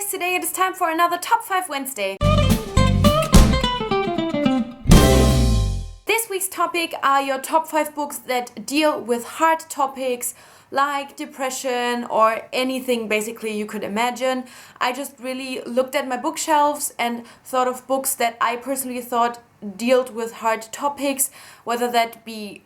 guys, today it is time for another Top 5 Wednesday. This week's topic are your top 5 books that deal with hard topics like depression or anything basically you could imagine. I just really looked at my bookshelves and thought of books that I personally thought dealt with hard topics, whether that be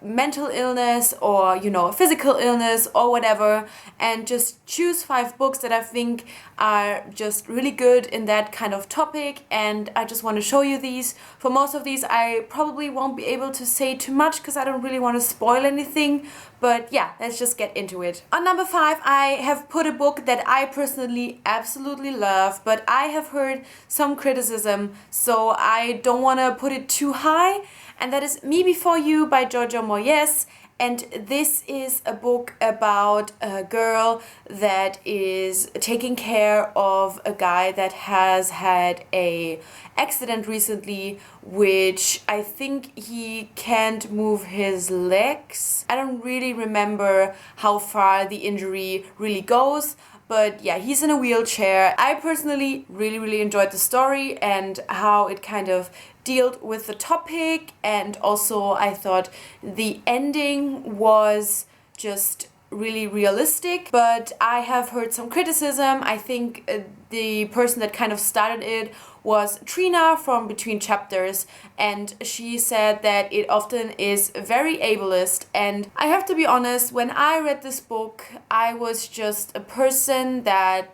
mental illness or a physical illness or whatever, and just choose 5 books that I think are just really good in that kind of topic. And I just want to show you these. For most of these I probably won't be able to say too much because I don't really want to spoil anything, but yeah, let's just get into it. On number 5 I have put a book that I personally absolutely love, but I have heard some criticism, so I don't want to put it too high, and that is Me Before You by Jojo Moyes. And this is a book about a girl that is taking care of a guy that has had a accident recently, which I think he can't move his legs. I don't really remember how far the injury really goes, but yeah, he's in a wheelchair. I personally really enjoyed the story and how it kind of dealt with the topic, and also I thought the ending was just really realistic. But I have heard some criticism. I think the person that kind of started it was Trina from Between Chapters, and she said that it often is very ableist. And I have to be honest, when I read this book I was just a person that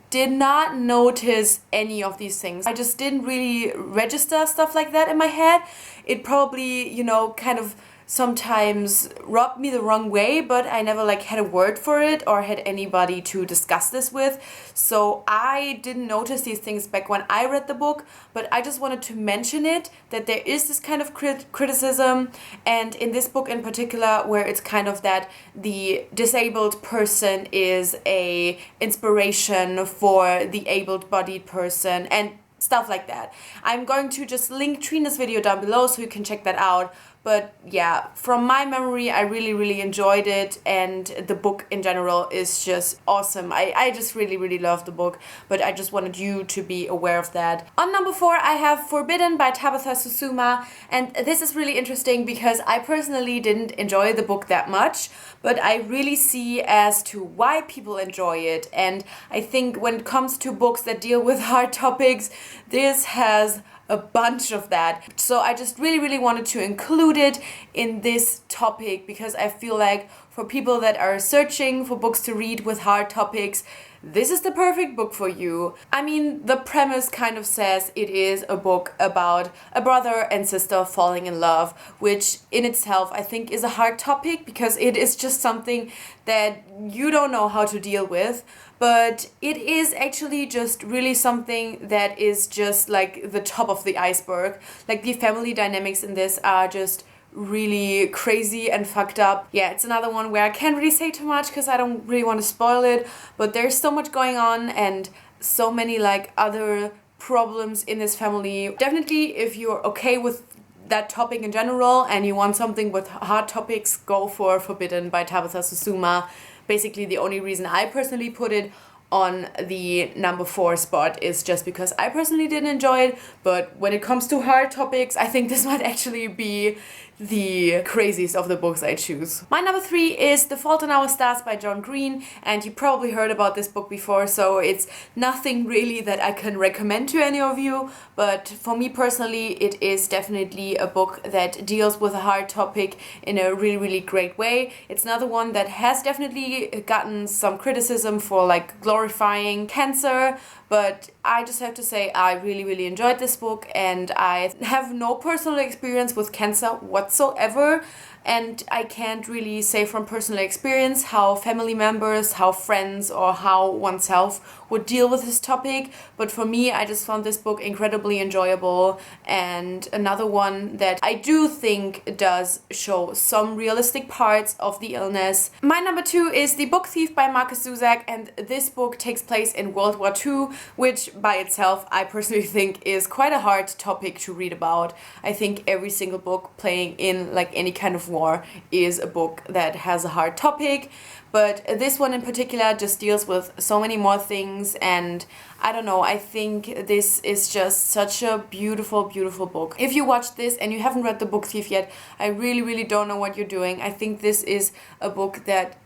did not notice any of these things. I just didn't really register stuff like that in my head. It probably, kind of sometimes rubbed me the wrong way, but I never had a word for it or had anybody to discuss this with. So I didn't notice these things back when I read the book, but I just wanted to mention it, that there is this kind of criticism, and in this book in particular, where it's kind of that the disabled person is a inspiration for the able-bodied person and stuff like that. I'm going to just link Trina's video down below so you can check that out. But yeah, from my memory, I really enjoyed it, and the book in general is just awesome. I just really love the book, but I just wanted you to be aware of that. On number 4, I have Forbidden by Tabitha Susuma, and this is really interesting because I personally didn't enjoy the book that much, but I really see as to why people enjoy it. And I think when it comes to books that deal with hard topics, this has a bunch of that. So I just really wanted to include it in this topic because I feel like for people that are searching for books to read with hard topics, this is the perfect book for you. I mean, the premise kind of says it is a book about a brother and sister falling in love, which in itself I think is a hard topic because it is just something that you don't know how to deal with. But it is actually just really something that is just like the top of the iceberg. Like the family dynamics in this are just really crazy and fucked up. Yeah, it's another one where I can't really say too much because I don't really want to spoil it, but there's so much going on and so many other problems in this family. Definitely, if you're okay with that topic in general and you want something with hard topics, go for Forbidden by Tabitha Susuma. Basically, the only reason I personally put it on the number 4 spot is just because I personally didn't enjoy it, but when it comes to hard topics, I think this might actually be the craziest of the books I choose. My number 3 is The Fault in Our Stars by John Green, and you probably heard about this book before, so it's nothing really that I can recommend to any of you, but for me personally, it is definitely a book that deals with a hard topic in a really great way. It's another one that has definitely gotten some criticism for glorifying cancer, but I just have to say I really enjoyed this book, and I have no personal experience with cancer whatsoever, and I can't really say from personal experience how family members, how friends, or how oneself would deal with this topic. But for me, I just found this book incredibly enjoyable, and another one that I do think does show some realistic parts of the illness. My number 2 is The Book Thief by Markus Zusak, and this book takes place in World War II, which by itself I personally think is quite a hard topic to read about. I think every single book playing in any kind of war anymore is a book that has a hard topic. But this one in particular just deals with so many more things, and I don't know, I think this is just such a beautiful, beautiful book. If you watch this and you haven't read The Book Thief yet, I really, really don't know what you're doing. I think this is a book that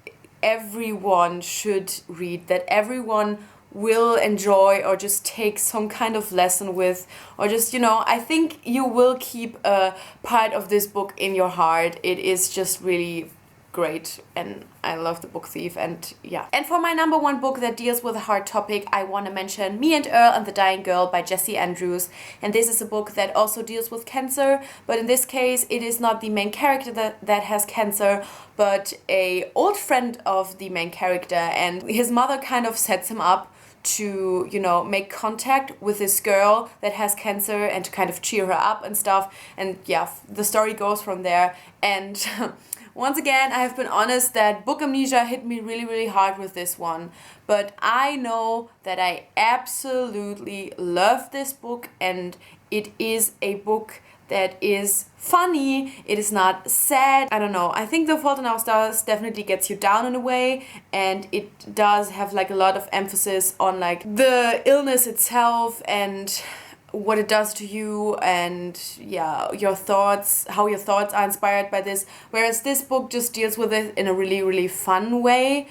everyone should read, that everyone will enjoy or just take some kind of lesson with, or just, I think you will keep a part of this book in your heart. It is just really great, and I love The Book Thief, and yeah. And for my number one book that deals with a hard topic, I want to mention Me and Earl and the Dying Girl by Jessie Andrews. And this is a book that also deals with cancer, but in this case it is not the main character that has cancer, but a old friend of the main character, and his mother kind of sets him up to, make contact with this girl that has cancer and to kind of cheer her up and stuff. And yeah, the story goes from there. And once again, I have been honest that book amnesia hit me really, really hard with this one. But I know that I absolutely love this book, and it is a book that is funny. It is not sad. I don't know. I think The Fault in Our Stars definitely gets you down in a way, and it does have like a lot of emphasis on like the illness itself and what it does to you, and yeah, your thoughts, how your thoughts are inspired by this. Whereas this book just deals with it in a really, really fun way,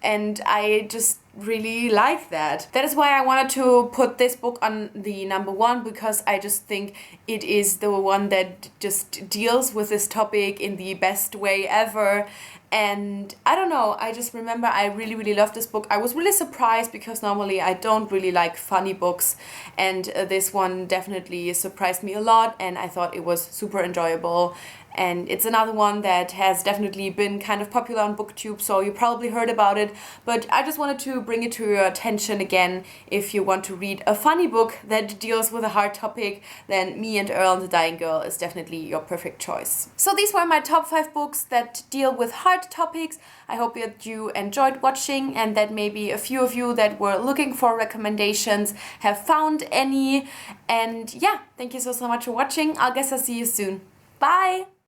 and I just really like that. That is why I wanted to put this book on the number one, because I just think it is the one that just deals with this topic in the best way ever. And I don't know, I just remember I really, really loved this book. I was really surprised because normally I don't really like funny books, and this one definitely surprised me a lot, and I thought it was super enjoyable. And it's another one that has definitely been kind of popular on BookTube, so you probably heard about it. But I just wanted to bring it to your attention again. If you want to read a funny book that deals with a hard topic, then Me and Earl and the Dying Girl is definitely your perfect choice. So these were my top 5 books that deal with hard topics. I hope that you enjoyed watching, and that maybe a few of you that were looking for recommendations have found any. And yeah, thank you so much for watching. I guess I'll see you soon. Bye!